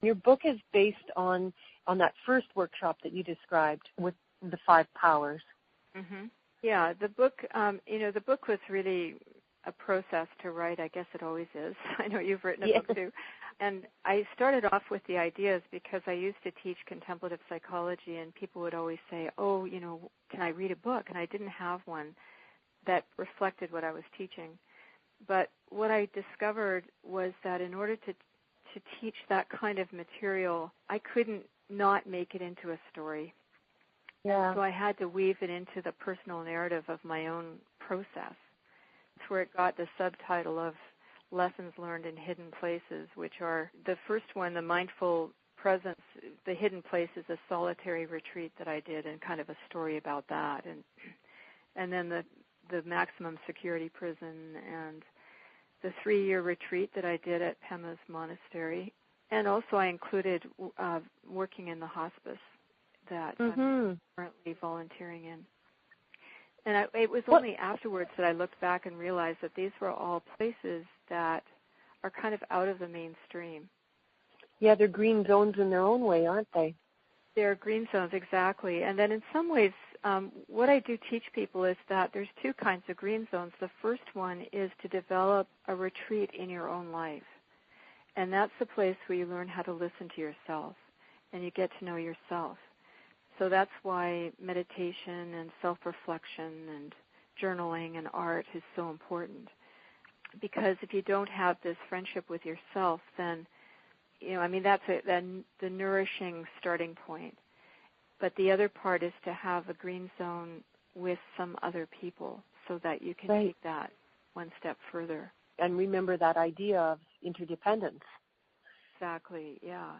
Your book is based on that first workshop that you described with the 5 powers. Mm-hmm. Yeah, the book, the book was really a process to write. I guess it always is. I know you've written a book too. And I started off with the ideas because I used to teach contemplative psychology, and people would always say, oh, can I read a book? And I didn't have one that reflected what I was teaching. But what I discovered was that in order to teach that kind of material, I couldn't not make it into a story. Yeah. So I had to weave it into the personal narrative of my own process. That's where it got the subtitle of Lessons Learned in Hidden Places, which are the first one, the mindful presence. The hidden place is a solitary retreat that I did, and kind of a story about that. And then the maximum security prison, and the 3-year retreat that I did at Pema's monastery. And also I included working in the hospice that I'm currently volunteering in. And it was only afterwards that I looked back and realized that these were all places that are kind of out of the mainstream. Yeah, they're green zones in their own way, aren't they? They're green zones, exactly. And then in some ways, what I do teach people is that there's 2 kinds of green zones. The first one is to develop a retreat in your own life. And that's the place where you learn how to listen to yourself and you get to know yourself. So that's why meditation and self-reflection and journaling and art is so important. Because if you don't have this friendship with yourself, then, that's the nourishing starting point. But the other part is to have a green zone with some other people so that you can take that one step further. And remember that idea of interdependence. Exactly, yeah.